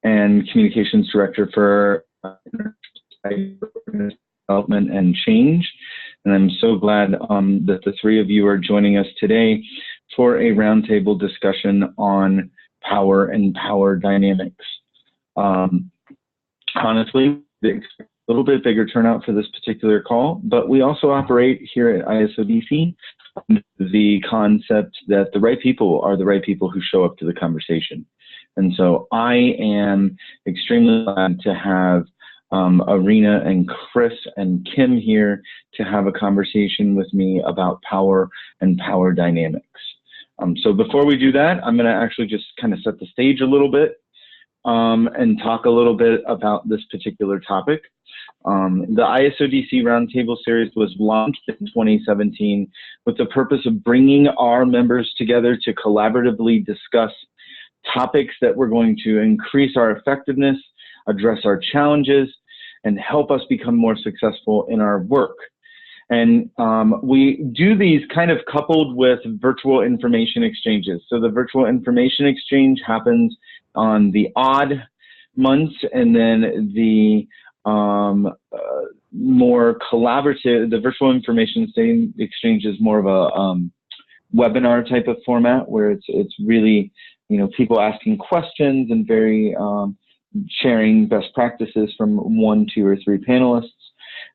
and Communications Director for Development and Change. And I'm so glad that the three of you are joining us today for a roundtable discussion on power and power dynamics. Honestly, a little bit bigger turnout for this particular call, but we also operate here at ISODC the concept that the right people are the right people who show up to the conversation. And so I am extremely glad to have Arena and Chris and Kim here to have a conversation with me about power and power dynamics. So before we do that, I'm going to actually just kind of set the stage a little bit and talk a little bit about this particular topic. The ISODC Roundtable series was launched in 2017 with the purpose of bringing our members together to collaboratively discuss topics that were going to increase our effectiveness, address our challenges, and help us become more successful in our work. And we do these kind of coupled with virtual information exchanges. So the virtual information exchange happens on the odd months, and then the more collaborative, the virtual information exchange is more of a webinar type of format where it's really, you know, people asking questions and very sharing best practices from 1, 2, or 3 panelists.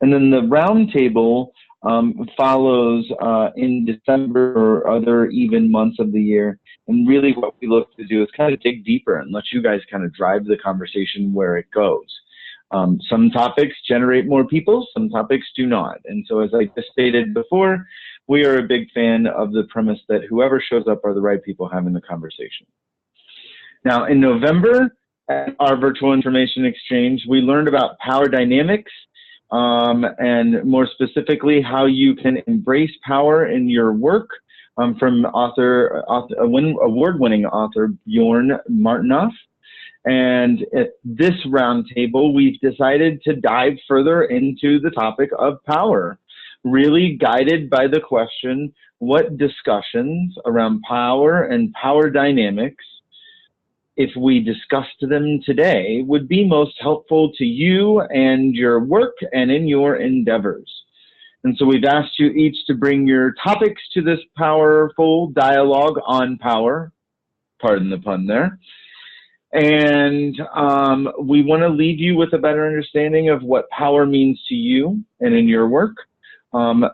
And then the roundtable follows in December or other even months of the year. And really what we look to do is kind of dig deeper and let you guys kind of drive the conversation where it goes. Some topics generate more people, some topics do not. And so as I just stated before, we are a big fan of the premise that whoever shows up are the right people having the conversation. Now in November, at our virtual information exchange, we learned about power dynamics and more specifically how you can embrace power in your work from award-winning author Bjorn Martinoff. And at this roundtable, we've decided to dive further into the topic of power, really guided by the question, what discussions around power and power dynamics, if we discussed them today, would be most helpful to you and your work and in your endeavors. And so we've asked you each to bring your topics to this powerful dialogue on power, pardon the pun there. And we want to leave you with a better understanding of what power means to you and in your work,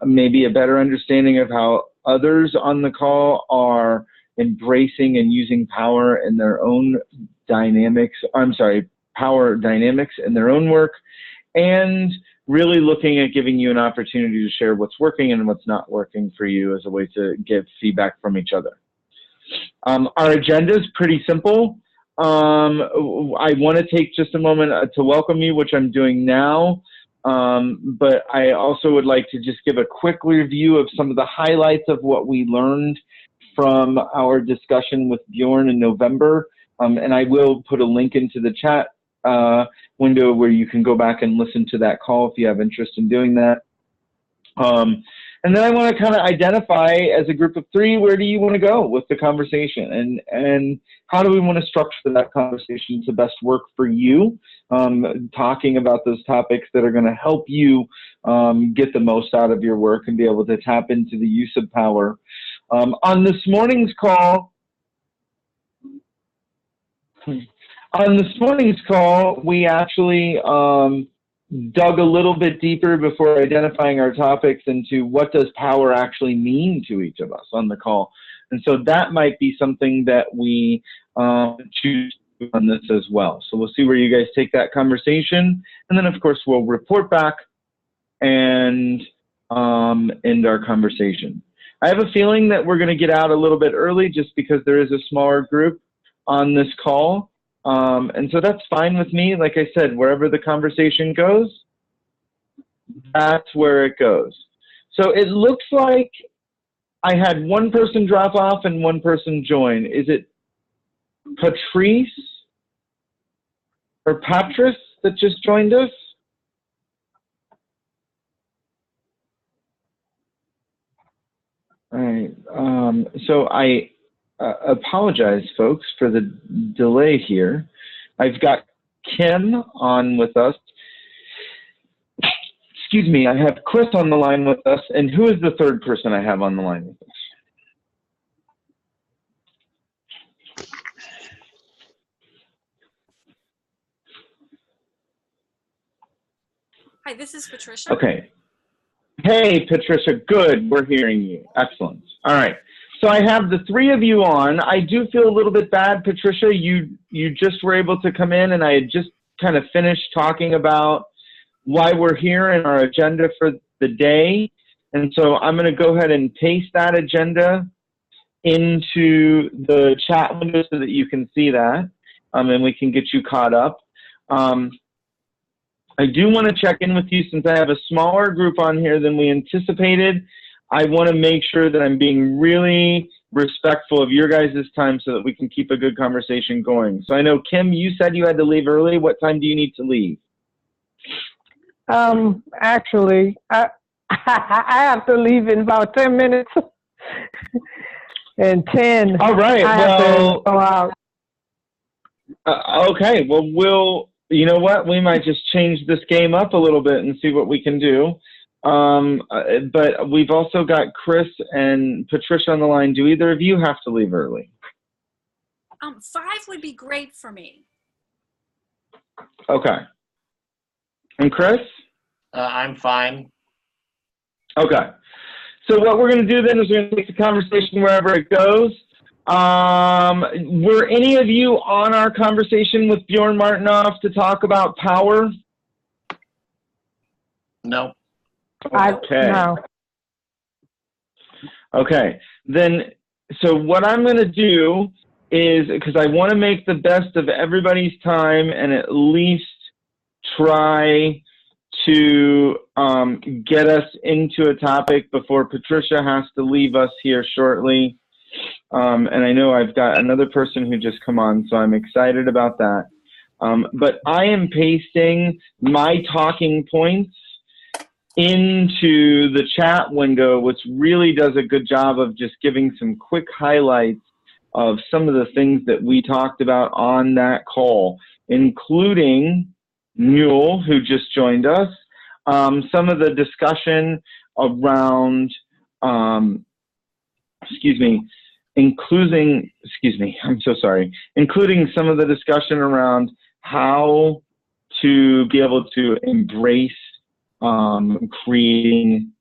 maybe a better understanding of how others on the call are embracing and using power in their own dynamics, power dynamics in their own work, and really looking at giving you an opportunity to share what's working and what's not working for you as a way to get feedback from each other. Our agenda is pretty simple. I want to take just a moment to welcome you, which I'm doing now. But I also would like to just give a quick review of some of the highlights of what we learned from our discussion with Bjorn in November. And I will put a link into the chat window where you can go back and listen to that call if you have interest in doing that. And then I want to kind of identify as a group of 3, where do you want to go with the conversation, and how do we want to structure that conversation to best work for you, talking about those topics that are going to help you get the most out of your work and be able to tap into the use of power. On this morning's call, we actually dug a little bit deeper before identifying our topics into what does power actually mean to each of us on the call. And so that might be something that we choose on this as well. So we'll see where you guys take that conversation. And then, of course, we'll report back and end our conversation. I have a feeling that we're going to get out a little bit early just because there is a smaller group on this call. And so that's fine with me. Like I said, wherever the conversation goes, that's where it goes. So it looks like I had one person drop off and one person join. Is it Patrice or Patris that just joined us? All right. So I apologize, folks, for the delay here. I've got Kim on with us. Excuse me, I have Chris on the line with us, and who is the third person I have on the line with us? Hi, this is Patricia. Okay. Hey, Patricia, good. We're hearing you. Excellent. All right. So I have the three of you on. I do feel a little bit bad, Patricia. You just were able to come in, and I had just kind of finished talking about why we're here and our agenda for the day. And so I'm going to go ahead and paste that agenda into the chat window so that you can see that, and we can get you caught up. I do want to check in with you since I have a smaller group on here than we anticipated. I want to make sure that I'm being really respectful of your guys' time so that we can keep a good conversation going. So I know, Kim, you said you had to leave early. What time do you need to leave? Actually, I have to leave in about 10 minutes. And 10. All right. I have to go out. Okay. Well, you know what? We might just change this game up a little bit and see what we can do. But we've also got Chris and Patricia on the line. Do either of you have to leave early? 5 would be great for me. Okay. And Chris? I'm fine. Okay. So what we're going to do then is we're going to take the conversation wherever it goes. Were any of you on our conversation with Bjorn Martinoff to talk about power? No. Okay. No. Okay. Then, so what I'm going to do is, because I want to make the best of everybody's time and at least try to get us into a topic before Patricia has to leave us here shortly. And I know I've got another person who just come on, so I'm excited about that. But I am pasting my talking points into the chat window, which really does a good job of just giving some quick highlights of some of the things that we talked about on that call, including Mule, who just joined us, some of the discussion around, including some of the discussion around how to be able to embrace creating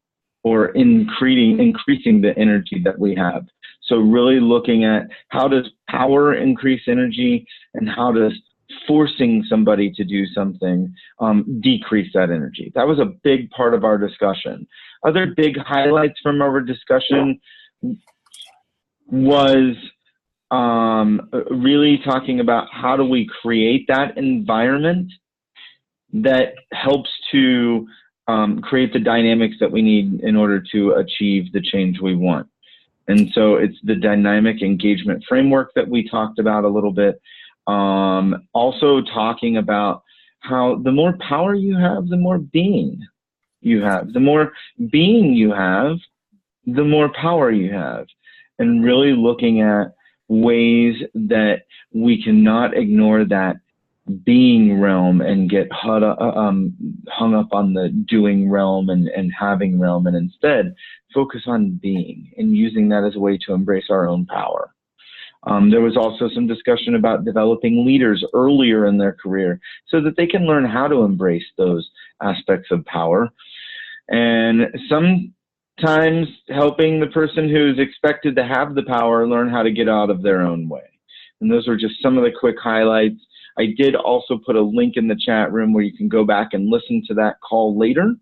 or increasing the energy that we have. So really looking at how does power increase energy and how does forcing somebody to do something decrease that energy. That was a big part of our discussion. Other big highlights from our discussion was really talking about how do we create that environment that helps to create the dynamics that we need in order to achieve the change we want. And so it's the dynamic engagement framework that we talked about a little bit. Also talking about how the more power you have, the more being you have. The more being you have, the more power you have. And really looking at ways that we cannot ignore that being realm and get hung up on the doing realm and having realm, and instead focus on being and using that as a way to embrace our own power. There was also some discussion about developing leaders earlier in their career so that they can learn how to embrace those aspects of power. And sometimes helping the person who's expected to have the power learn how to get out of their own way. And those are just some of the quick highlights. I did also put a link in the chat room where you can go back and listen to that call later.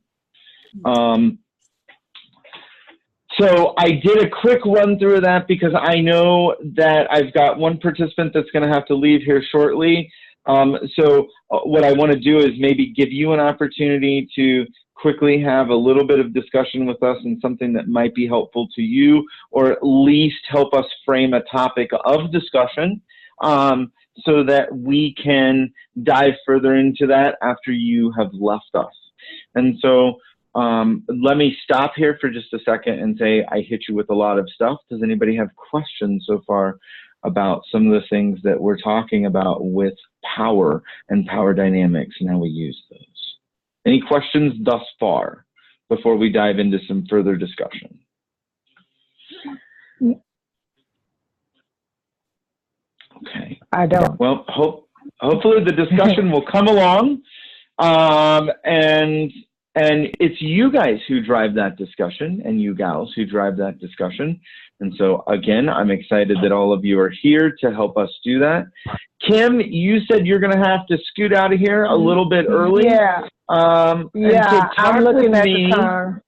So I did a quick run through of that because I know that I've got one participant that's going to have to leave here shortly. So what I want to do is maybe give you an opportunity to quickly have a little bit of discussion with us and something that might be helpful to you, or at least help us frame a topic of discussion so that we can dive further into that after you have left us. And so Let me stop here for just a second and say I hit you with a lot of stuff. Does anybody have questions so far about some of the things that we're talking about with power and power dynamics and how we use those? Any questions thus far before we dive into some further discussion? Okay. I don't. Well, hopefully the discussion will come along, and it's you guys who drive that discussion and you gals who drive that discussion. And so again, I'm excited that all of you are here to help us do that. Kim, you said you're going to have to scoot out of here a little bit early. Yeah. Yeah, I'm looking at the time.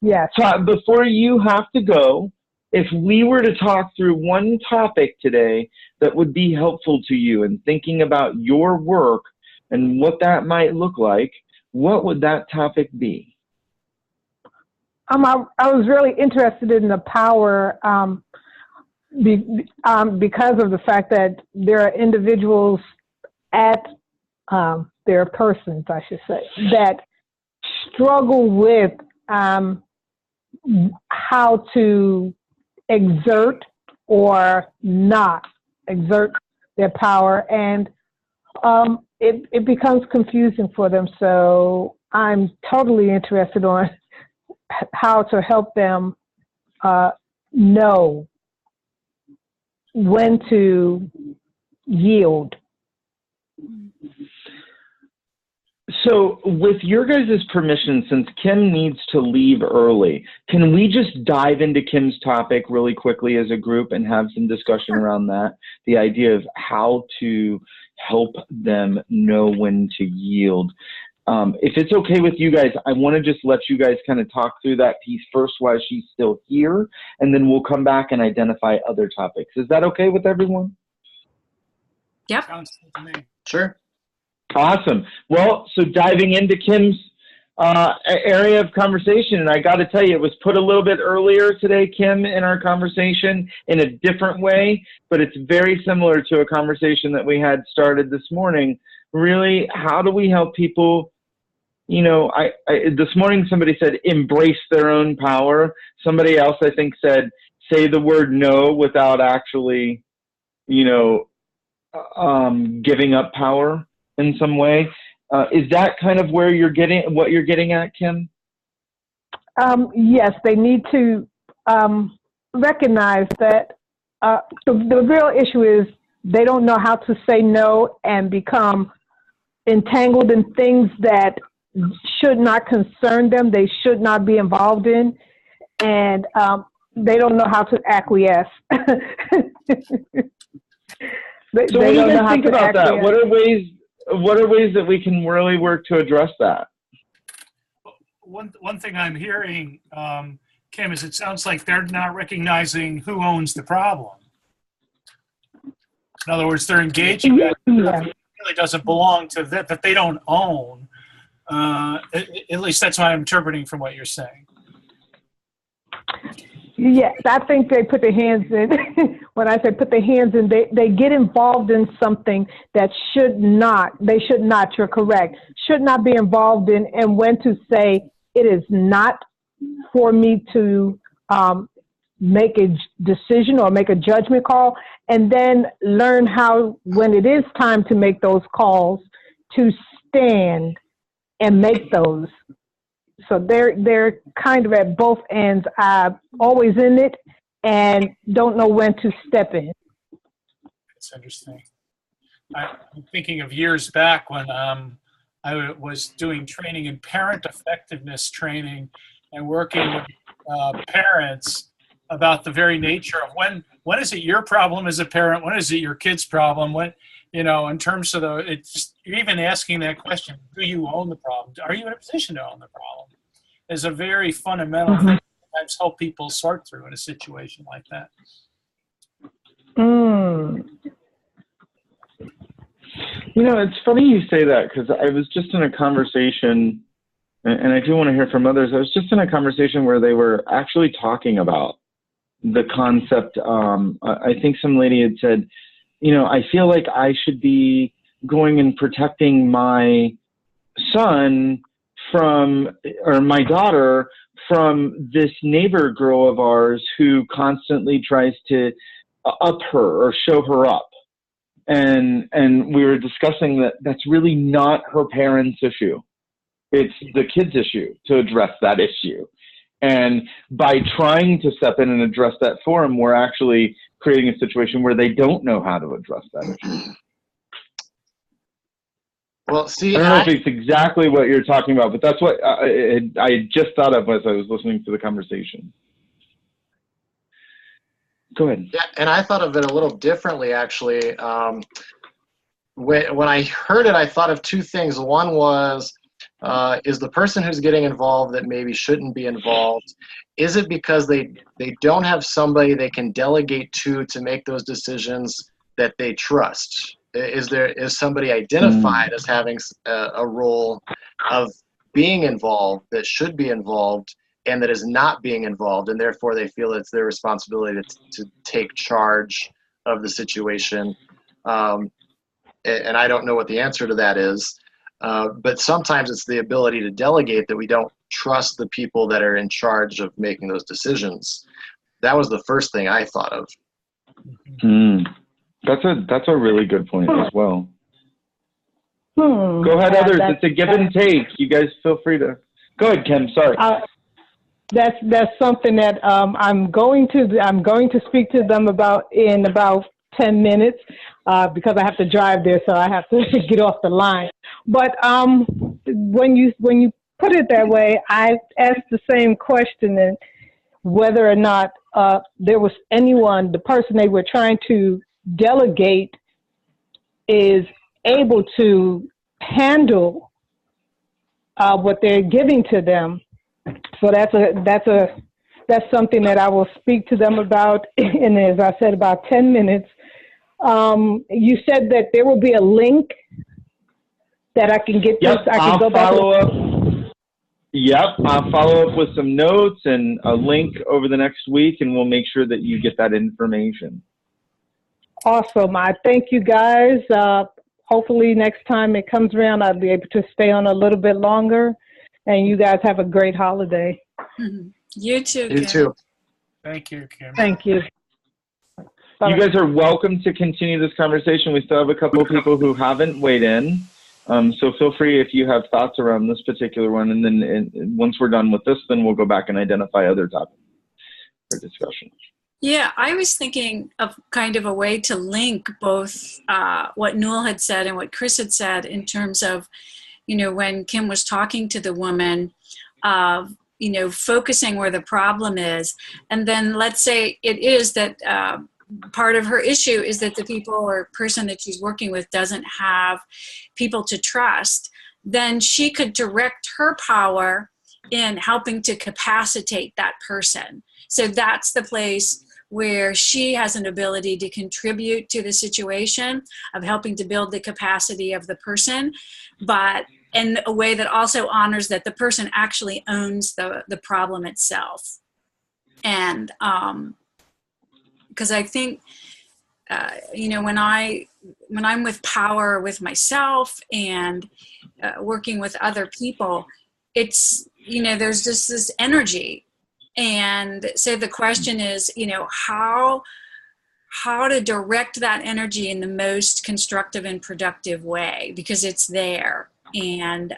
Yes. Before you have to go, if we were to talk through one topic today that would be helpful to you in thinking about your work and what that might look like, what would that topic be? I was really interested in the power because of the fact that there are individuals at there are persons, I should say, that struggle with how to exert or not exert their power, and it becomes confusing for them. So I'm totally interested on how to help them know when to yield. So with your guys' permission, since Kim needs to leave early, can we just dive into Kim's topic really quickly as a group and have some discussion around that? The idea of how to help them know when to yield. If it's okay with you guys, I want to just let you guys kind of talk through that piece first while she's still here, and then we'll come back and identify other topics. Is that okay with everyone? Yep. Sounds good to me. Sure. Awesome. Well, so diving into Kim's area of conversation, and I got to tell you, it was put a little bit earlier today, Kim, in our conversation in a different way, but it's very similar to a conversation that we had started this morning. Really, how do we help people? You know, this morning somebody said embrace their own power. Somebody else, I think, said say the word no without actually, you know, giving up power in some way. Is that kind of where you're getting, what you're getting at, Kim? Yes, they need to recognize that the real issue is they don't know how to say no and become entangled in things that should not concern them, they should not be involved in, and they don't know how to acquiesce. So what do you guys think about that? What are ways that we can really work to address that? One thing I'm hearing, Kim, is it sounds like they're not recognizing who owns the problem. In other words, they're engaging that it really doesn't belong to that they don't own. At least that's what I'm interpreting from what you're saying. Yes, I think they put their hands in. When I say put their hands in, they get involved in something that they should not, you're correct, should not be involved in, and when to say it is not for me to make a decision or make a judgment call, and then learn how, when it is time to make those calls, to stand and make those. So they're kind of at both ends, always in it and don't know when to step in. That's interesting. I'm thinking of years back when I was doing training in parent effectiveness training and working with parents about the very nature of when is it your problem as a parent, when is it your kid's problem, when, you know, in terms of you're even asking that question, do you own the problem? Are you in a position to own the problem? Is a very fundamental thing that sometimes help people sort through in a situation like that. You know, it's funny you say that, because I was just in a conversation, and I do want to hear from others. I was just in a conversation where they were actually talking about the concept. I think some lady had said, you know, I feel like I should be going and protecting my son my daughter from this neighbor girl of ours who constantly tries to up her or show her up. And we were discussing that that's really not her parents' issue. It's the kid's issue to address that issue. And by trying to step in and address that for them, we're actually creating a situation where they don't know how to address that issue. Well, see, I don't know if it's exactly what you're talking about, but that's what I just thought of as I was listening to the conversation. Go ahead. Yeah, and I thought of it a little differently, actually. When I heard it, I thought of two things. One was, is the person who's getting involved that maybe shouldn't be involved, is it because they don't have somebody they can delegate to make those decisions that they trust? Is somebody identified as having a role of being involved that should be involved and that is not being involved, and therefore they feel it's their responsibility to take charge of the situation? And I don't know what the answer to that is, but sometimes it's the ability to delegate that we don't trust the people that are in charge of making those decisions. That was the first thing I thought of. That's a really good point as well. Go ahead, others. It's a give and take. You guys feel free to go ahead, Kim. Sorry. That's something that I'm going to speak to them about in about 10 minutes because I have to drive there, so I have to get off the line. But when you put it that way, I asked the same question, and whether or not there was anyone, the person they were trying to delegate is able to handle what they're giving to them. So that's something that I will speak to them about in, as I said, about 10 minutes. You said that there will be a link that I can get this. I can go back. Follow up. Yep, I'll follow up with some notes and a link over the next week, and we'll make sure that you get that information. Awesome. I thank you guys. Hopefully next time it comes around, I'll be able to stay on a little bit longer. And you guys have a great holiday. You too, Kim. You too. Thank you, Kim. Thank you. Bye-bye. You guys are welcome to continue this conversation. We still have a couple of people who haven't weighed in. So feel free if you have thoughts around this particular one. And then once we're done with this, then we'll go back and identify other topics for discussion. Yeah, I was thinking of kind of a way to link both what Newell had said and what Chris had said in terms of, when Kim was talking to the woman, focusing where the problem is. And then let's say it is that part of her issue is that the people or person that she's working with doesn't have people to trust. Then she could direct her power in helping to capacitate that person. So that's the place where she has an ability to contribute to the situation of helping to build the capacity of the person, but in a way that also honors that the person actually owns the problem itself. And because I think, when I'm with power with myself and working with other people, it's, there's just this energy. And so the question is, how to direct that energy in the most constructive and productive way, because it's there. And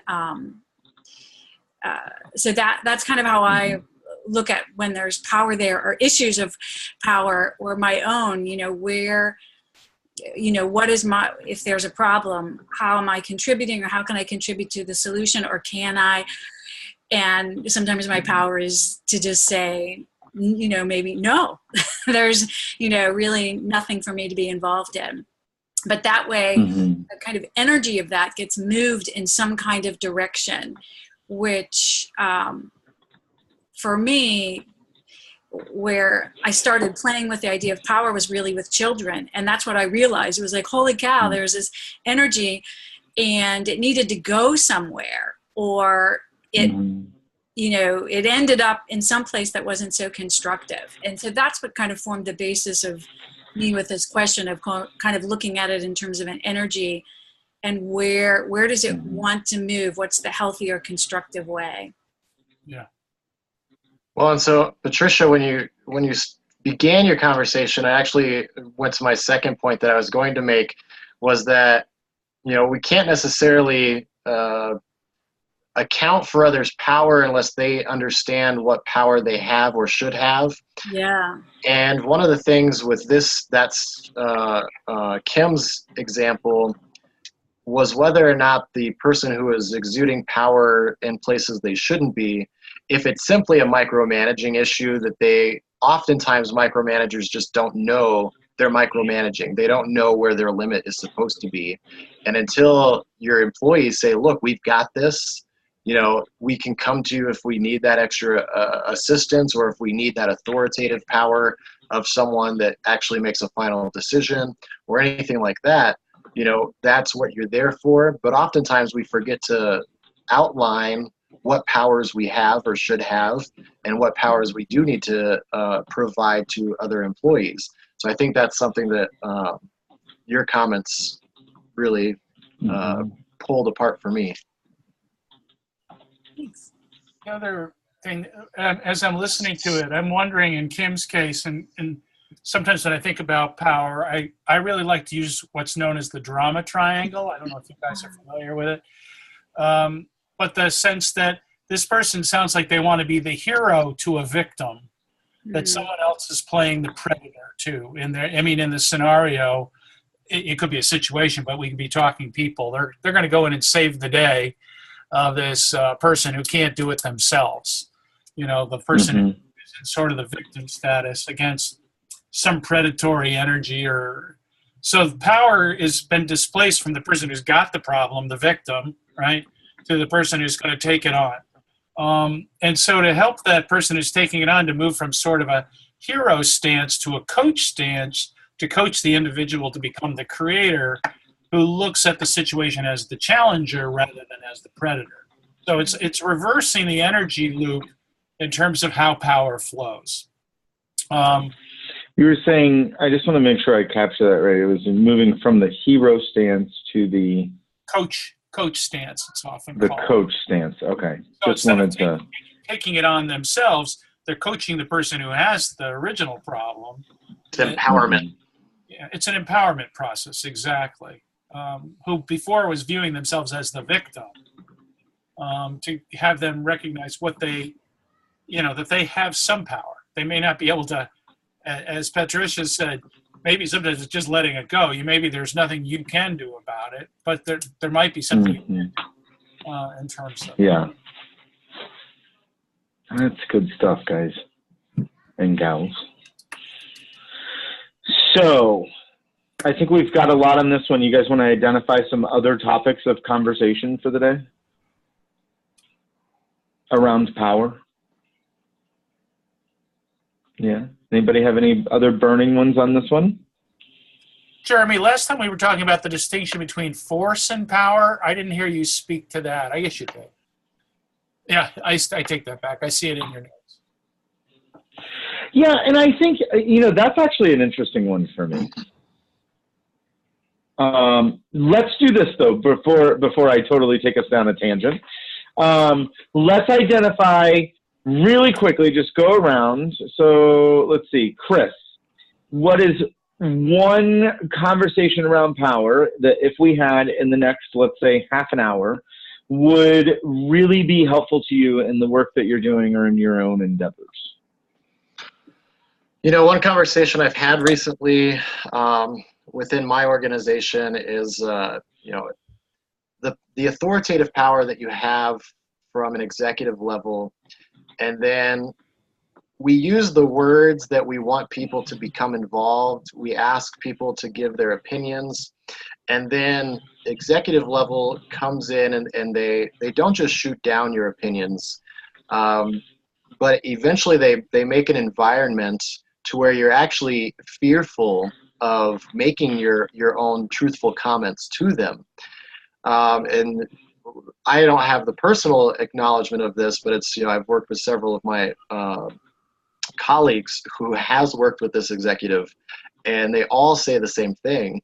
so that's kind of how I look at when there's power there, or issues of power or my own, where, what is if there's a problem, how am I contributing, or how can I contribute to the solution, or can I? And sometimes my power is to just say, maybe no, there's, really nothing for me to be involved in. But that way, the kind of energy of that gets moved in some kind of direction, which for me, where I started playing with the idea of power was really with children. And that's what I realized. It was like, holy cow, there's this energy and it needed to go somewhere, or it, it ended up in some place that wasn't so constructive. And so that's what kind of formed the basis of me with this question of kind of looking at it in terms of an energy and where does it want to move? What's the healthier, constructive way? Yeah. Well, and so Patricia, when you began your conversation, I actually went to my second point that I was going to make, was that, you know, we can't necessarily account for others' power unless they understand what power they have or should have. Yeah. And one of the things with this, that's Kim's example, was whether or not the person who is exuding power in places they shouldn't be, if it's simply a micromanaging issue that oftentimes micromanagers just don't know they're micromanaging. They don't know where their limit is supposed to be. And until your employees say, look, we've got this, you know, we can come to you if we need that extra assistance, or if we need that authoritative power of someone that actually makes a final decision or anything like that, you know, that's what you're there for. But oftentimes we forget to outline what powers we have or should have, and what powers we do need to provide to other employees. So I think that's something that your comments really pulled apart for me. Thanks. The other thing, as I'm listening to it, I'm wondering in Kim's case, and sometimes when I think about power, I really like to use what's known as the drama triangle. I don't know if you guys are familiar with it. But the sense that this person sounds like they want to be the hero to a victim, that someone else is playing the predator too. In the scenario, it could be a situation, but we can be talking people. They're going to go in and save the day of this person who can't do it themselves. You know, the person who is in sort of the victim status against some predatory energy, or so the power has been displaced from the person who's got the problem, the victim, right, to the person who's going to take it on. And so to help that person who's taking it on to move from sort of a hero stance to a coach stance, to coach the individual to become the creator who looks at the situation as the challenger rather than as the predator. So it's reversing the energy loop in terms of how power flows. You were saying, I just want to make sure I capture that right. It was moving from the hero stance to the coach stance, it's often the called. Coach stance. Okay. So just wanted to taking it on themselves, they're coaching the person who has the original problem. It's empowerment. Yeah, it's an empowerment process, exactly. Who before was viewing themselves as the victim, to have them recognize what they, that they have some power. They may not be able to, as Patricia said, maybe sometimes it's just letting it go. Maybe there's nothing you can do about it, but there might be something in terms of. Yeah. That's good stuff, guys and gals. So I think we've got a lot on this one. You guys want to identify some other topics of conversation for the day around power? Yeah. Anybody have any other burning ones on this one? Jeremy, last time we were talking about the distinction between force and power. I didn't hear you speak to that. I guess you did. Yeah, I take that back. I see it in your notes. Yeah, and I think, that's actually an interesting one for me. Let's do this, though, before I totally take us down a tangent. Let's identify really quickly, just go around. So let's see, Chris, what is one conversation around power that if we had in the next, let's say, half an hour, would really be helpful to you in the work that you're doing or in your own endeavors? One conversation I've had recently within my organization is, the authoritative power that you have from an executive level. And then we use the words that we want people to become involved. We ask people to give their opinions. And then executive level comes in and they don't just shoot down your opinions, but eventually they make an environment to where you're actually fearful of making your own truthful comments to them. And I don't have the personal acknowledgement of this, but it's, I've worked with several of my colleagues who has worked with this executive, and they all say the same thing.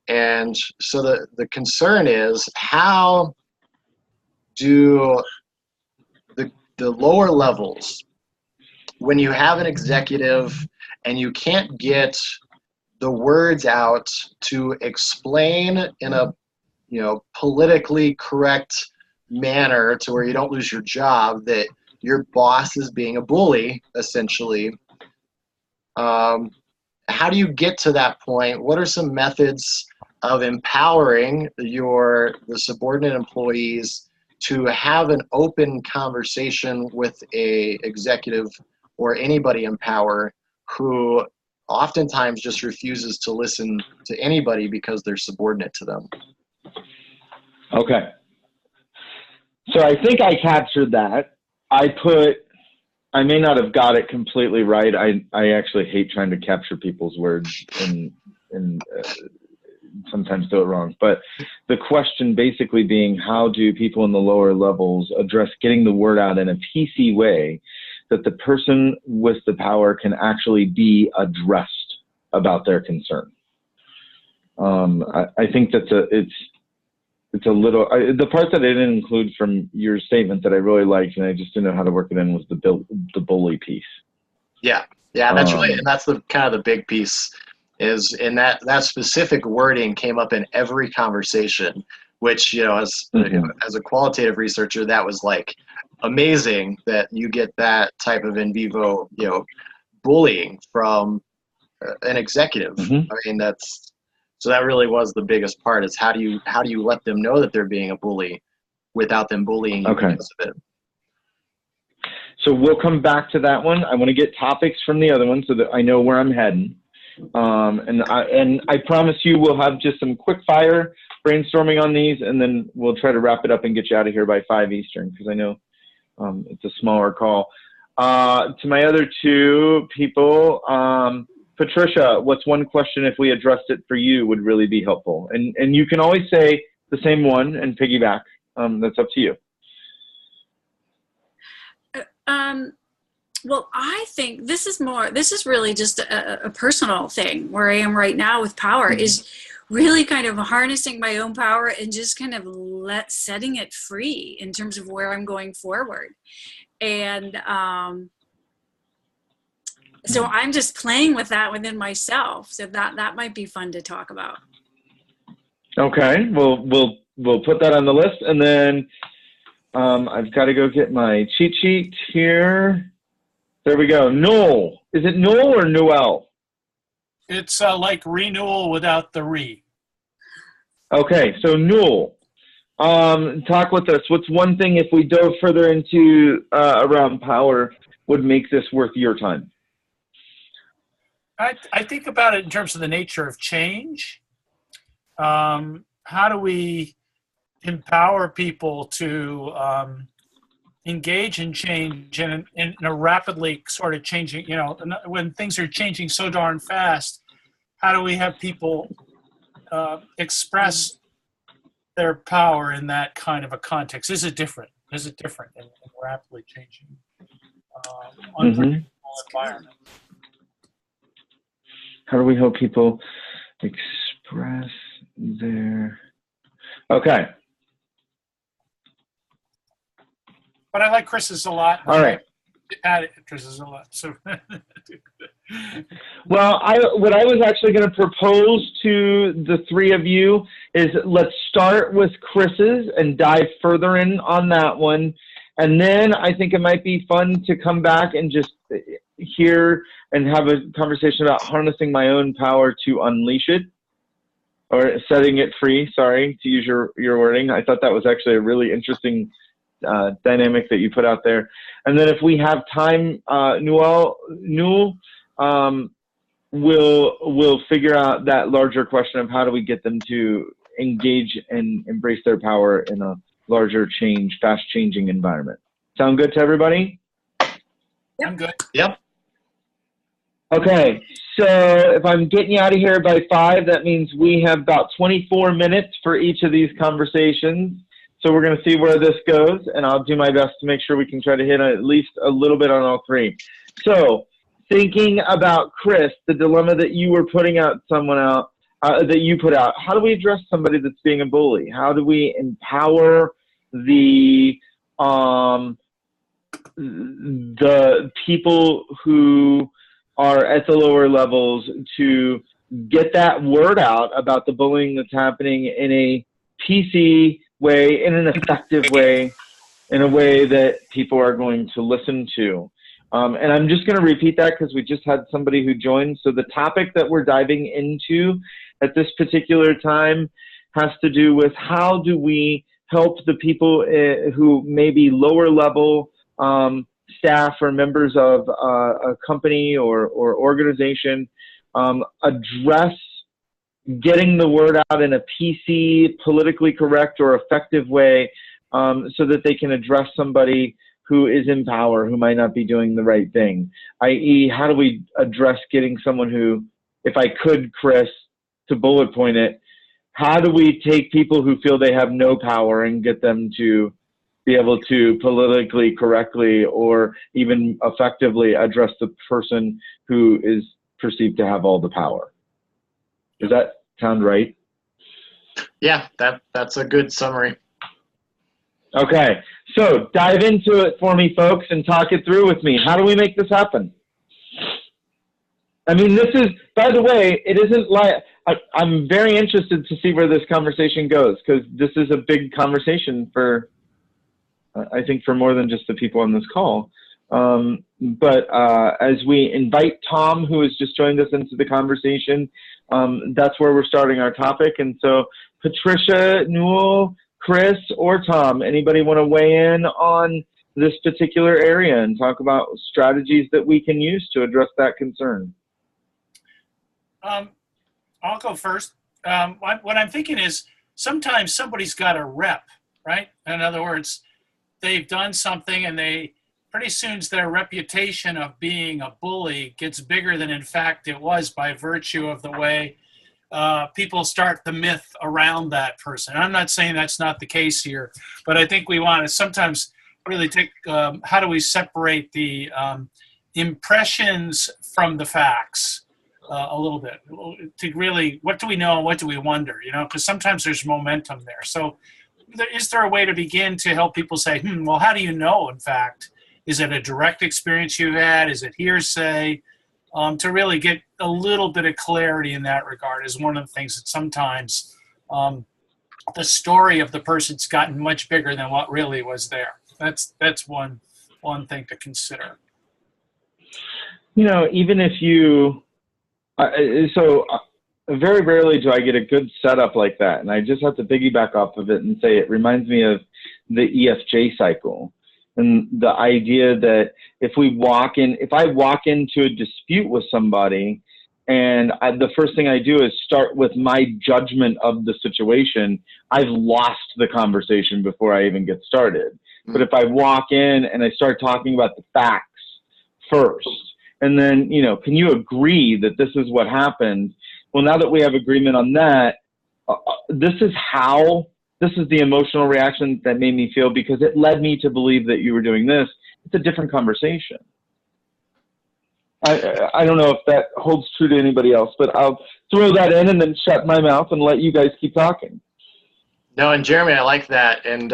And so the concern is, how do the lower levels, when you have an executive and you can't get the words out to explain in a politically correct manner to where you don't lose your job, that your boss is being a bully, essentially. How do you get to that point? What are some methods of empowering the subordinate employees to have an open conversation with a executive or anybody in power who oftentimes just refuses to listen to anybody because they're subordinate to them? Okay. So I think I captured that. I may not have got it completely right. I actually hate trying to capture people's words and sometimes do it wrong. But the question basically being, how do people in the lower levels address getting the word out in a PC way that the person with the power can actually be addressed about their concern? I think that's it's a little, the part that I didn't include from your statement that I really liked, and I just didn't know how to work it in, was the bully piece. Yeah, that's really, and that's the kind of the big piece, is in that specific wording came up in every conversation, which, as a qualitative researcher, that was like amazing that you get that type of in vivo, bullying from an executive. I mean, so that really was the biggest part, is how do you let them know that they're being a bully without them bullying you because of it? So we'll come back to that one. I want to get topics from the other one so that I know where I'm heading. And I promise you we'll have just some quick fire brainstorming on these, and then we'll try to wrap it up and get you out of here by 5 Eastern, because I know it's a smaller call. To my other two people, Patricia, what's one question, if we addressed it for you, would really be helpful? And you can always say the same one and piggyback. That's up to you. Well, I think this is really just a personal thing where I am right now with power, is really kind of harnessing my own power and just kind of setting it free in terms of where I'm going forward. And so I'm just playing with that within myself. So that might be fun to talk about. Okay, well, we'll put that on the list, and then I've got to go get my cheat sheet here. There we go. Noel. Is it Noel or Noel? It's like renewal without the re. Okay, so Noel, talk with us. What's one thing, if we dove further into around power, would make this worth your time? I think about it in terms of the nature of change. How do we empower people to engage in change in a rapidly sort of changing, when things are changing so darn fast? How do we have people express their power in that kind of a context? Is it different in rapidly changing unpredictable environment? How do we help people express their... Okay. But I like Chris's a lot. All right. Chris's a lot. So. Well, what I was actually going to propose to the three of you is, let's start with Chris's and dive further in on that one. And then I think it might be fun to come back and just hear and have a conversation about harnessing my own power to unleash it, or setting it free, sorry, to use your wording. I thought that was actually a really interesting dynamic that you put out there. And then if we have time, Newell, we'll figure out that larger question of how do we get them to engage and embrace their power in a larger change, fast-changing environment. Sound good to everybody? Yep. I'm good. Yep. Okay, so if I'm getting you out of here by 5, that means we have about 24 minutes for each of these conversations. So we're going to see where this goes, and I'll do my best to make sure we can try to hit at least a little bit on all three. So thinking about Chris, the dilemma that you were putting out that you put out. How do we address somebody that's being a bully? How do we empower the people who are at the lower levels to get that word out about the bullying that's happening in a PC way, in an effective way, in a way that people are going to listen to. And I'm just going to repeat that because we just had somebody who joined. So the topic that we're diving into at this particular time has to do with how do we help the people who may be lower level staff or members of a company or organization address getting the word out in a PC, politically correct or effective way so that they can address somebody who is in power, who might not be doing the right thing, i.e. how do we address getting someone who, if I could, Chris, to bullet point it, how do we take people who feel they have no power and get them to be able to politically correctly or even effectively address the person who is perceived to have all the power? Does that sound right? Yeah, that's a good summary. Okay, so dive into it for me, folks, and talk it through with me. How do we make this happen? I mean, this is, by the way, it isn't like, I'm very interested to see where this conversation goes, because this is a big conversation for, I think, for more than just the people on this call. But as we invite Tom, who has just joined us into the conversation, that's where we're starting our topic. And so Patricia, Newell, Chris, or Tom, anybody want to weigh in on this particular area and talk about strategies that we can use to address that concern? I'll go first. What I'm thinking is sometimes somebody's got a rep, right? In other words, they've done something and pretty soon their reputation of being a bully gets bigger than in fact it was by virtue of the way people start the myth around that person. I'm not saying that's not the case here, but I think we want to sometimes really take, how do we separate the impressions from the facts a little bit to really, what do we know and what do we wonder, because sometimes there's momentum there. So is there a way to begin to help people say, well, how do you know, in fact? Is it a direct experience you had? Is it hearsay? To really get a little bit of clarity in that regard is one of the things that sometimes the story of the person's gotten much bigger than what really was there. That's one thing to consider. Even if you, very rarely do I get a good setup like that. And I just have to piggyback off of it and say it reminds me of the EFJ cycle. And the idea that if I walk into a dispute with somebody and the first thing I do is start with my judgment of the situation, I've lost the conversation before I even get started. But if I walk in and I start talking about the facts first, and then, can you agree that this is what happened? Well, now that we have agreement on that, this is the emotional reaction that made me feel because it led me to believe that you were doing this. It's a different conversation. I don't know if that holds true to anybody else, but I'll throw that in and then shut my mouth and let you guys keep talking. No, and Jeremy, I like that. And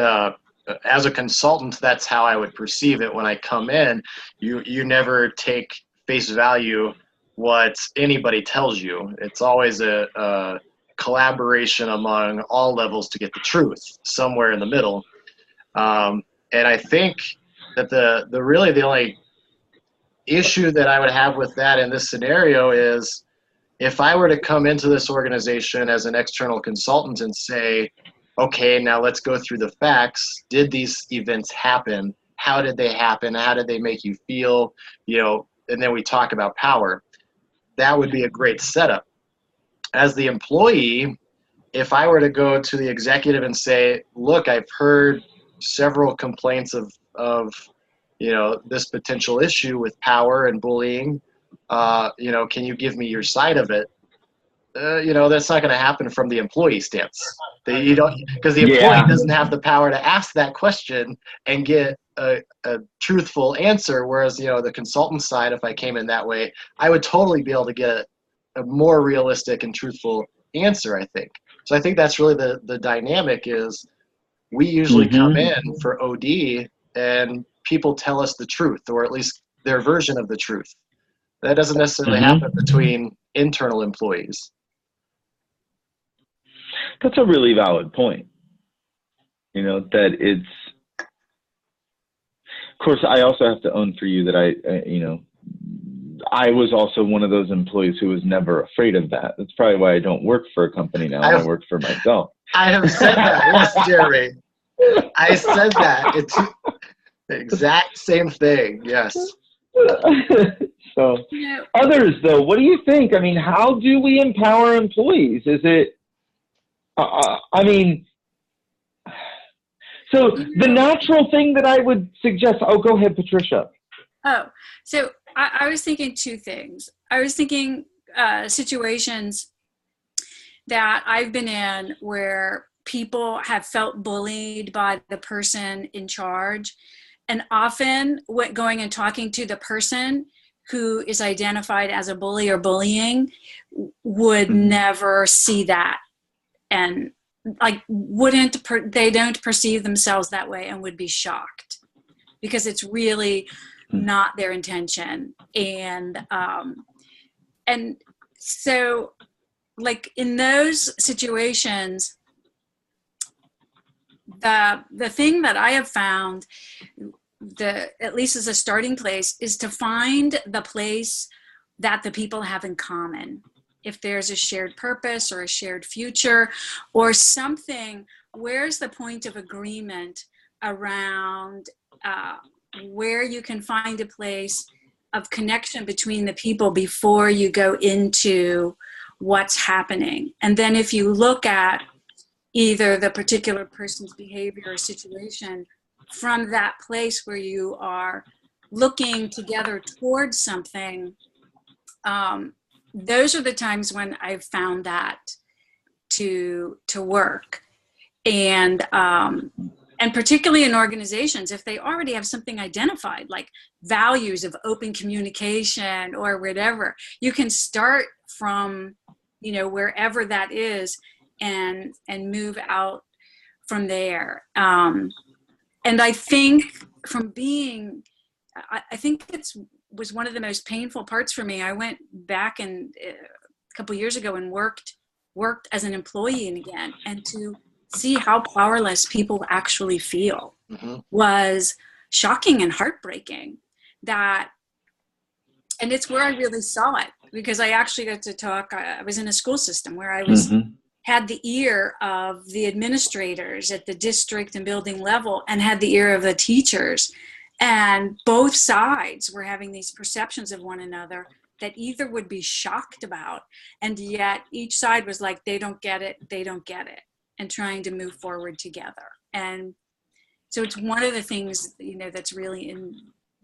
as a consultant, that's how I would perceive it when I come in. You never take face value what anybody tells you. It's always a collaboration among all levels to get the truth somewhere in the middle. And I think that the only issue that I would have with that in this scenario is if I were to come into this organization as an external consultant and say, okay, now let's go through the facts. Did these events happen? How did they happen? How did they make you feel? And then we talk about power. That would be a great setup. As the employee, if I were to go to the executive and say, look, I've heard several complaints of this potential issue with power and bullying, can you give me your side of it? That's not going to happen from the employee stance. Because the employee doesn't have the power to ask that question and get a truthful answer. Whereas, the consultant side, if I came in that way, I would totally be able to get a more realistic and truthful answer, I think. So I think that's really the dynamic is we usually come in for OD and people tell us the truth, or at least their version of the truth. That doesn't necessarily happen between internal employees. That's a really valid point. You know, that it's, of course, I also have to own for you that I was also one of those employees who was never afraid of that. That's probably why I don't work for a company now. I work for myself. I have said that, yes, Jeremy. I said that. It's the exact same thing, yes. So, others, though, what do you think? I mean, how do we empower employees? Is it, so the natural thing that I would suggest, go ahead, Patricia. So I was thinking two things. I was thinking situations that I've been in where people have felt bullied by the person in charge, and often going and talking to the person who is identified as a bully or bullying would never see that, and like they don't perceive themselves that way and would be shocked because it's really not their intention. And so like in those situations, the thing that I have found, at least as a starting place, is to find the place that the people have in common. If there's a shared purpose or a shared future or something, where's the point of agreement around where you can find a place of connection between the people before you go into what's happening. And then if you look at either the particular person's behavior or situation from that place where you are looking together towards something, those are the times when I've found that to work. And particularly in organizations, if they already have something identified, like values of open communication or whatever, you can start from, wherever that is and move out from there. And I think I think was one of the most painful parts for me. I went back a couple years ago and worked as an employee again, and to see how powerless people actually feel was shocking and heartbreaking. And it's where I really saw it, because I actually got to talk. I was in a school system where I had the ear of the administrators at the district and building level, and had the ear of the teachers. And both sides were having these perceptions of one another that either would be shocked about, and yet each side was like, they don't get it, and trying to move forward together. And so it's one of the things, that's really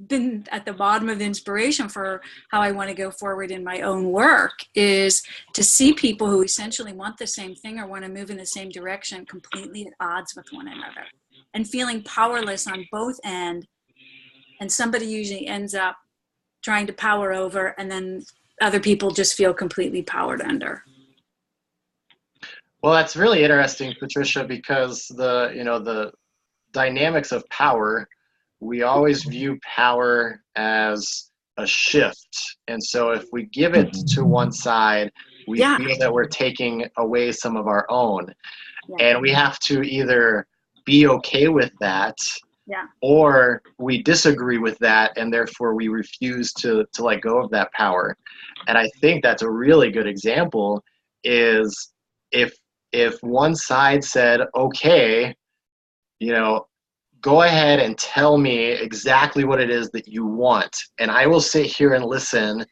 been at the bottom of the inspiration for how I want to go forward in my own work, is to see people who essentially want the same thing or want to move in the same direction completely at odds with one another, and feeling powerless on both ends. And somebody usually ends up trying to power over, and then other people just feel completely powered under. Well, that's really interesting, Patricia, because the dynamics of power, we always view power as a shift. And so if we give it to one side, we feel that we're taking away some of our own. And we have to either be okay with that, or we disagree with that, and therefore we refuse to let go of that power. And I think that's a really good example, is if one side said, okay, go ahead and tell me exactly what it is that you want, and I will sit here and listen,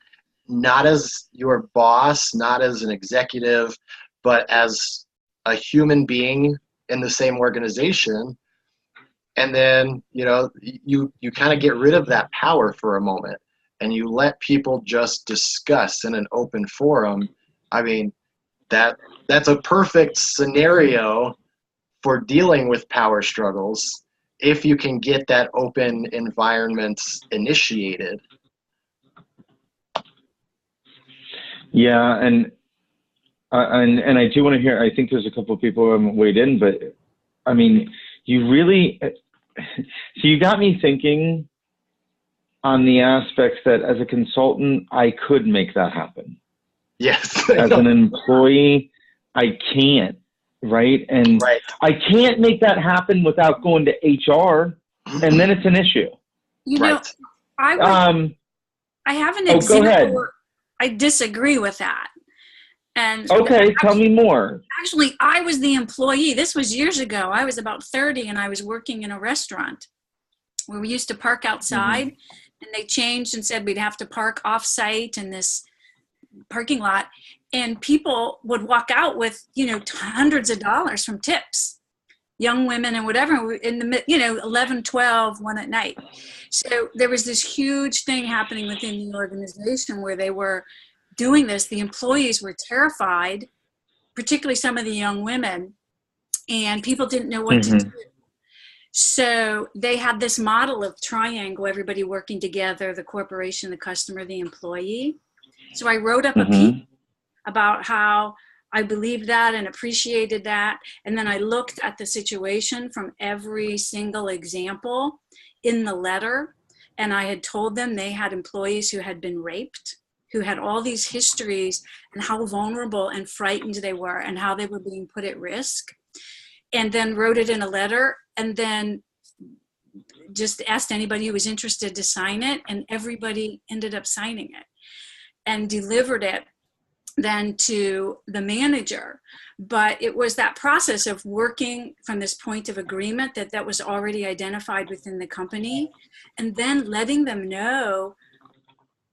not as your boss, not as an executive, but as a human being in the same organization. And then, you kind of get rid of that power for a moment, and you let people just discuss in an open forum. I mean, that's a perfect scenario for dealing with power struggles, if you can get that open environment initiated. Yeah, and and I do want to hear, I think there's a couple of people who haven't weighed in, but I mean, you really, so you got me thinking on the aspects that as a consultant, I could make that happen. Yes. As an employee, I can't, right? And Right. I can't make that happen without going to HR, and then it's an issue. You know, Right. I have an go example ahead. where I disagree with that. And Okay, tell me more. actually, I was the employee. This was years ago. I was about 30 and I was working in a restaurant where we used to park outside, and they changed and said we'd have to park off-site in this parking lot, and people would walk out with, you know, hundreds of dollars from tips, young women and whatever, in the, you know, 11, 12, 1 at night. So there was this huge thing happening within the organization where they were doing this. The employees were terrified, particularly some of the young women, and people didn't know what to do. So they had this model of triangle, everybody working together, the corporation, the customer, the employee. So I wrote up a piece about how I believed that and appreciated that. And then I looked at the situation from every single example in the letter. And I had told them they had employees who had been raped, who had all these histories, and how vulnerable and frightened they were and how they were being put at risk. And then wrote it in a letter, and then just asked anybody who was interested to sign it. And everybody ended up signing it and delivered it then to the manager. But it was that process of working from this point of agreement that was already identified within the company, and then letting them know,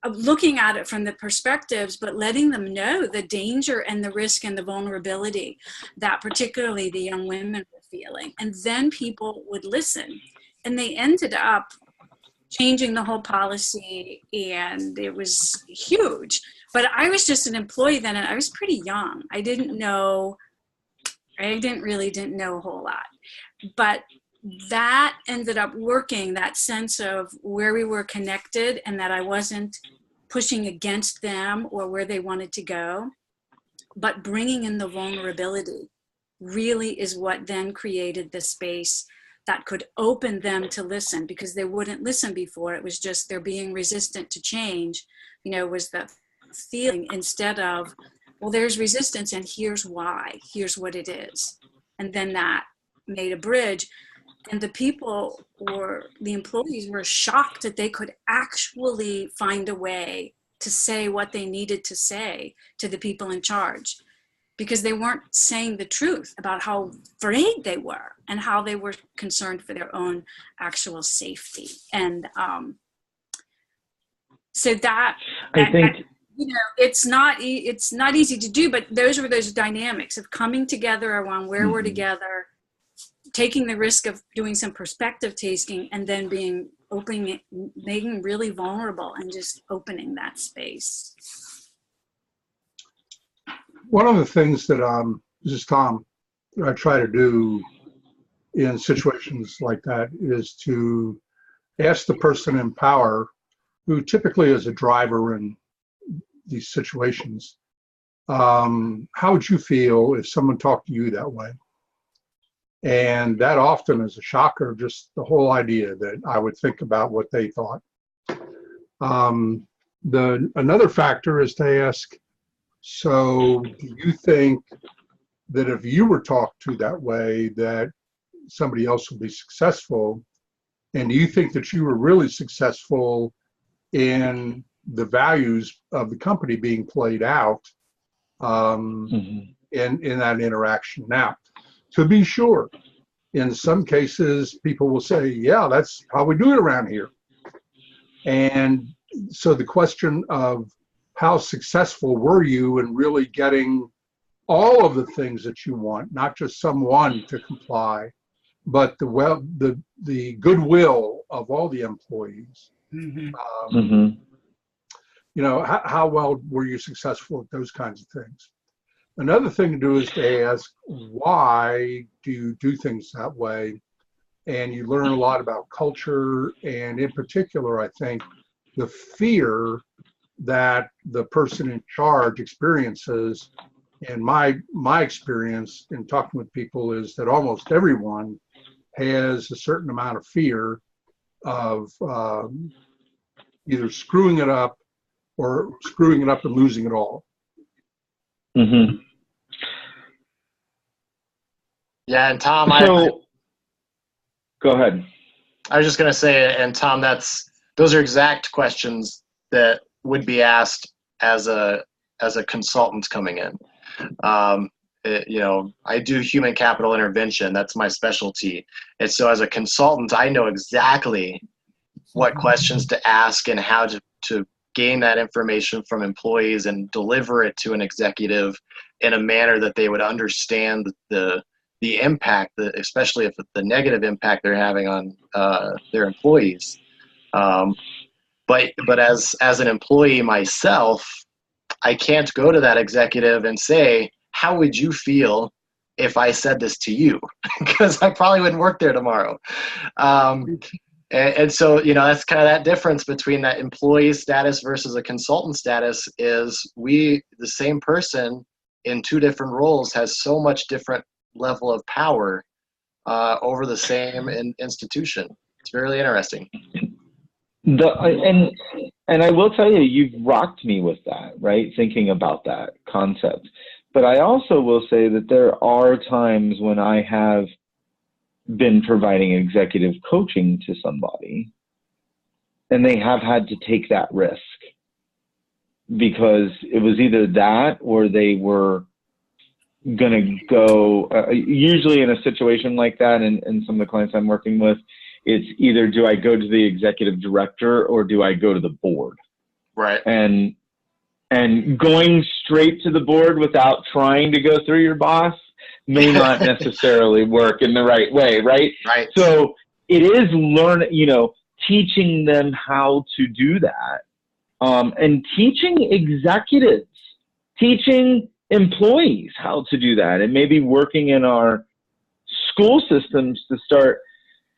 looking at it from the perspectives, but letting them know the danger and the risk and the vulnerability that particularly the young women were feeling. And then people would listen, and they ended up changing the whole policy, and it was huge. But I was just an employee then, and I was pretty young. I didn't know a whole lot. But that ended up working, that sense of where we were connected and that I wasn't pushing against them or where they wanted to go, but bringing in the vulnerability really is what then created the space that could open them to listen, because they wouldn't listen before. It was just they're being resistant to change, you know, was the feeling, instead of, well, there's resistance and here's why, here's what it is. And then that made a bridge. And the people, or the employees, were shocked that they could actually find a way to say what they needed to say to the people in charge, because they weren't saying the truth about how afraid they were and how they were concerned for their own actual safety. And so that, I think, you know, it's not easy to do, but those were those dynamics of coming together around where we're together, taking the risk of doing some perspective taking, and then being open, making really vulnerable and just opening that space. One of the things that this is Tom, that I try to do in situations like that is to ask the person in power, who typically is a driver in these situations, how would you feel if someone talked to you that way? And that often is a shocker, just the whole idea that I would think about what they thought. Another factor is to ask, so do you think that if you were talked to that way, that somebody else would be successful? And do you think that you were really successful in the values of the company being played out in that interaction? Now, to be sure, in some cases, people will say, yeah, that's how we do it around here. And so the question of how successful were you in really getting all of the things that you want, not just someone to comply, but the goodwill of all the employees. You know, how well were you successful at those kinds of things? Another thing to do is to ask, why do you do things that way? And you learn a lot about culture, and in particular, I think, the fear that the person in charge experiences And my experience in talking with people is that almost everyone has a certain amount of fear of either screwing it up and losing it all. Mm-hmm. Yeah, and Tom, go ahead. I was just going to say, and Tom, those are exact questions that would be asked as a consultant coming in. I do human capital intervention. That's my specialty. And so as a consultant, I know exactly what questions to ask and how to gain that information from employees and deliver it to an executive in a manner that they would understand the impact, especially if the negative impact they're having on their employees. But as an employee myself, I can't go to that executive and say, how would you feel if I said this to you? Because I probably wouldn't work there tomorrow. And so, that's kind of that difference between that employee status versus a consultant status is the same person in two different roles has so much different level of power over the same institution. It's really interesting. And I will tell you, you've rocked me with that, right? Thinking about that concept. But I also will say that there are times when I have been providing executive coaching to somebody and they have had to take that risk because it was either that or they were going to go, usually in a situation like that, and some of the clients I'm working with, it's either do I go to the executive director or do I go to the board? Right. And going straight to the board without trying to go through your boss may not necessarily work in the right way, right? Right. So it is teaching them how to do that, and teaching executives, teaching employees how to do that, and maybe working in our school systems to start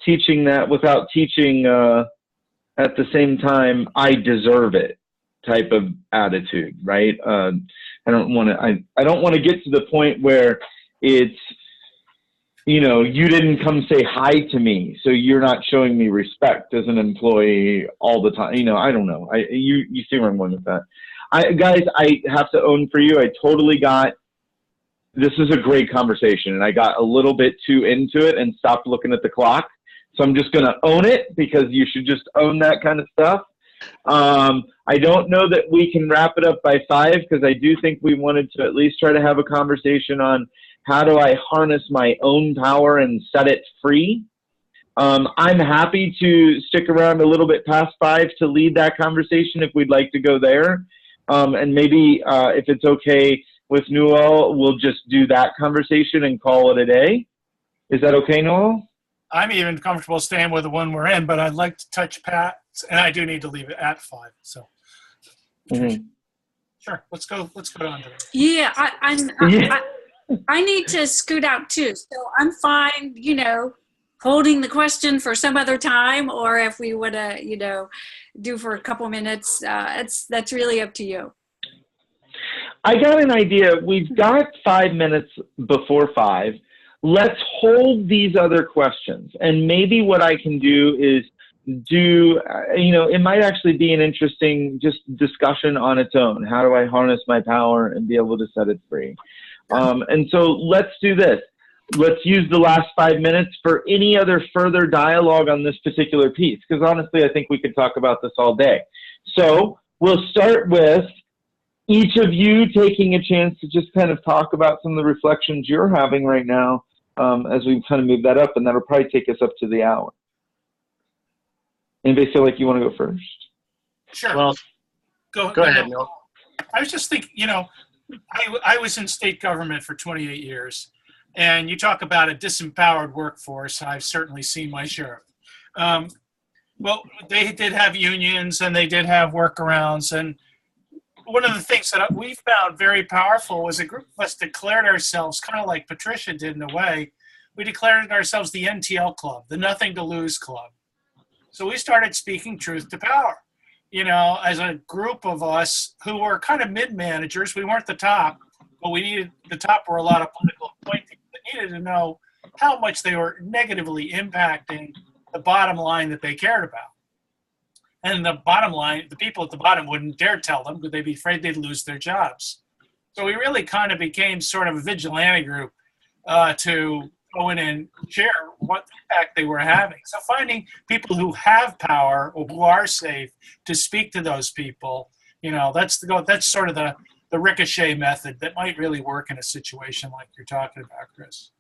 teaching that without teaching at the same time I deserve it type of attitude, right? I don't want to get to the point where it's you didn't come say hi to me, so you're not showing me respect as an employee all the time. I don't know. You see where I'm going with that. Guys, I have to own for you. I totally got. This is a great conversation, and I got a little bit too into it and stopped looking at the clock. So I'm just going to own it because you should just own that kind of stuff. I don't know that we can wrap it up by 5 because I do think we wanted to at least try to have a conversation on how do I harness my own power and set it free. I'm happy to stick around a little bit past 5 to lead that conversation if we'd like to go there. And maybe if it's okay with Newell, we'll just do that conversation and call it a day. Is that okay, Newell? I'm even comfortable staying with the one we're in, but I'd like to touch Pat, and I do need to leave it at 5. So, Sure, let's go on to it. Yeah, I need to scoot out too, so I'm fine. Holding the question for some other time, or if we would, do for a couple minutes. That's really up to you. I got an idea. We've got 5 minutes before 5. Let's hold these other questions. And maybe what I can do is it might actually be an interesting just discussion on its own. How do I harness my power and be able to set it free? And so let's do this. Let's use the last 5 minutes for any other further dialogue on this particular piece, because honestly, I think we could talk about this all day. So we'll start with each of you taking a chance to just kind of talk about some of the reflections you're having right now as we kind of move that up, and that'll probably take us up to the hour. Anybody feel like you want to go first? Sure. Well, go ahead, Neil. I was just thinking, I was in state government for 28 years, and you talk about a disempowered workforce. I've certainly seen my share. Well, they did have unions, and they did have workarounds, and one of the things that we found very powerful was a group of us declared ourselves, kind of like Patricia did in a way, we declared ourselves the NTL Club, the Nothing to Lose Club. So we started speaking truth to power, as a group of us who were kind of mid-managers. We weren't the top, but the top were a lot of political appointees that needed to know how much they were negatively impacting the bottom line that they cared about. And the bottom line, the people at the bottom wouldn't dare tell them because they'd be afraid they'd lose their jobs. So we really kind of became sort of a vigilante group to go in and share what impact they were having. So finding people who have power or who are safe to speak to those people, that's sort of the ricochet method that might really work in a situation like you're talking about, Chris.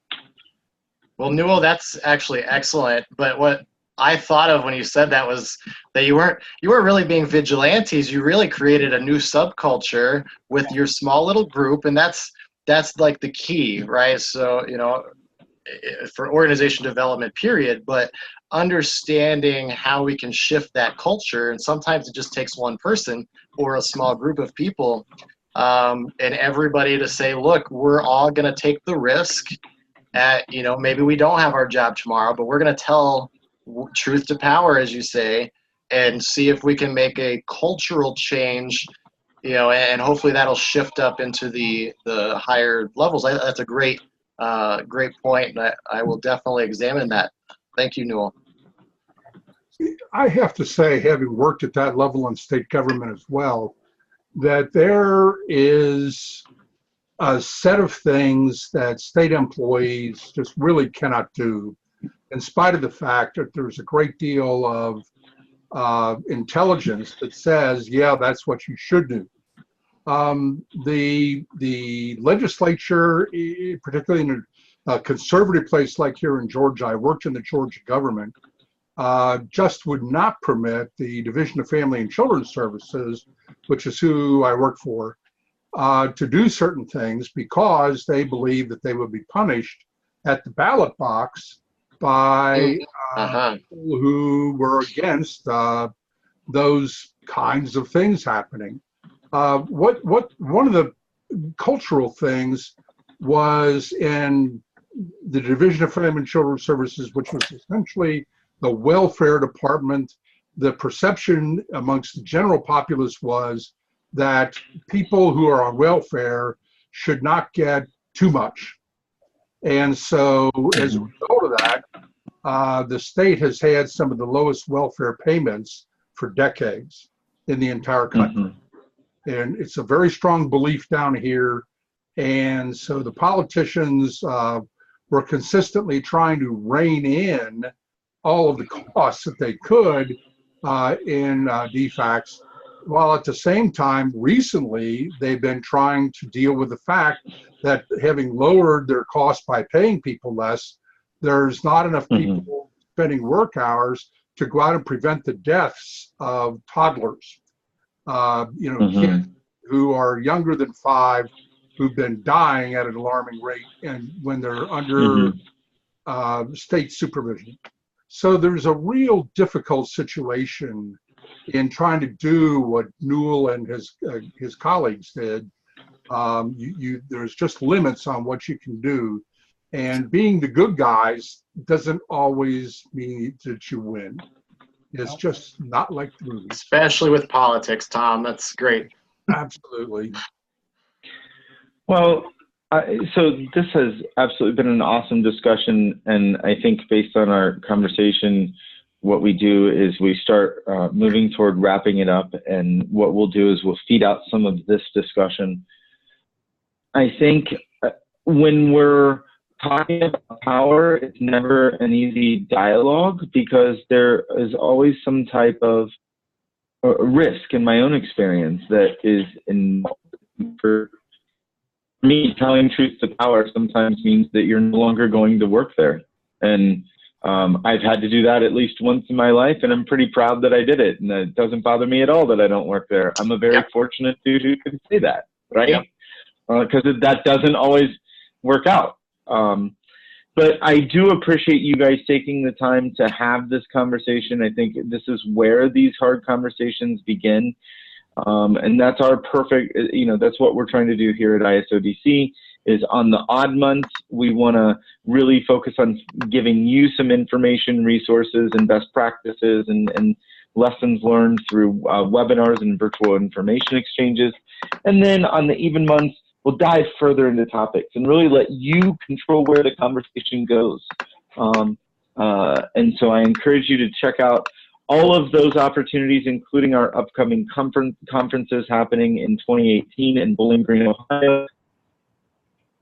Well, Newell, that's actually excellent. But what I thought of when you said that was that you weren't really being vigilantes. You really created a new subculture with your small little group, and that's like the key, right? So, for organization development, period, but understanding how we can shift that culture, and sometimes it just takes one person or a small group of people, and everybody to say, look, we're all going to take the risk at, maybe we don't have our job tomorrow, but we're going to tell truth to power, as you say, and see if we can make a cultural change, and hopefully that'll shift up into the higher levels. That's a great point, and I will definitely examine that. Thank you, Newell. I have to say, having worked at that level in state government as well, that there is a set of things that state employees just really cannot do, in spite of the fact that there's a great deal of intelligence that says, yeah, that's what you should do. The legislature, particularly in a conservative place like here in Georgia, I worked in the Georgia government, just would not permit the Division of Family and Children's Services, which is who I work for, to do certain things because they believe that they would be punished at the ballot box by people who were against those kinds of things happening. One of the cultural things was in the Division of Family and Children's Services, which was essentially the welfare department. The perception amongst the general populace was that people who are on welfare should not get too much. And so as a result of that, the state has had some of the lowest welfare payments for decades in the entire country. And it's a very strong belief down here. And so the politicians were consistently trying to rein in all of the costs that they could in DFACs, while at the same time, recently, they've been trying to deal with the fact that having lowered their costs by paying people less, there's not enough people spending work hours to go out and prevent the deaths of toddlers. Kids who are younger than 5 who've been dying at an alarming rate, and when they're under state supervision. So there's a real difficult situation in trying to do what Newell and his colleagues did. There's just limits on what you can do, and being the good guys doesn't always mean that you win. It's just not like the movies. Especially with politics, Tom. That's great. Absolutely. Well, so this has absolutely been an awesome discussion, and I think based on our conversation, what we do is we start moving toward wrapping it up, and what we'll do is we'll feed out some of this discussion. I think when we're talking about power, it's never an easy dialogue because there is always some type of risk in my own experience that is involved. For me, telling truth to power sometimes means that you're no longer going to work there. And I've had to do that at least once in my life, and I'm pretty proud that I did it. And it doesn't bother me at all that I don't work there. I'm a very fortunate dude who can say that, right? Because that doesn't always work out. But I do appreciate you guys taking the time to have this conversation. I think this is where these hard conversations begin. And that's our perfect, that's what we're trying to do here at ISODC, is on the odd months, we want to really focus on giving you some information, resources, and best practices and lessons learned through webinars and virtual information exchanges. And then on the even months, we'll dive further into topics and really let you control where the conversation goes. And so I encourage you to check out all of those opportunities, including our upcoming conferences happening in 2018 in Bowling Green, Ohio,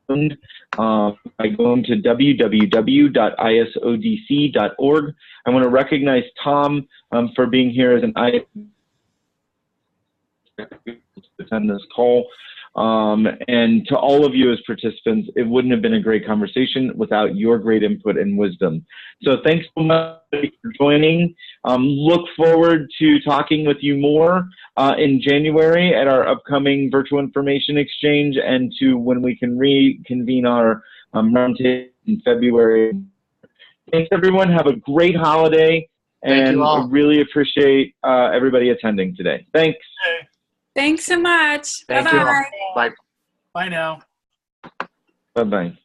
by going to www.isodc.org. I want to recognize Tom for being here as an attend this call. And to all of you as participants, it wouldn't have been a great conversation without your great input and wisdom. So thanks so much for joining. Look forward to talking with you more in January at our upcoming virtual information exchange, and to when we can reconvene our roundtable in February. Thanks, everyone. Have a great holiday, and I really appreciate everybody attending today. Thanks. Okay. Thanks so much. Thank Bye-bye. you. Bye. Bye now. Bye-bye.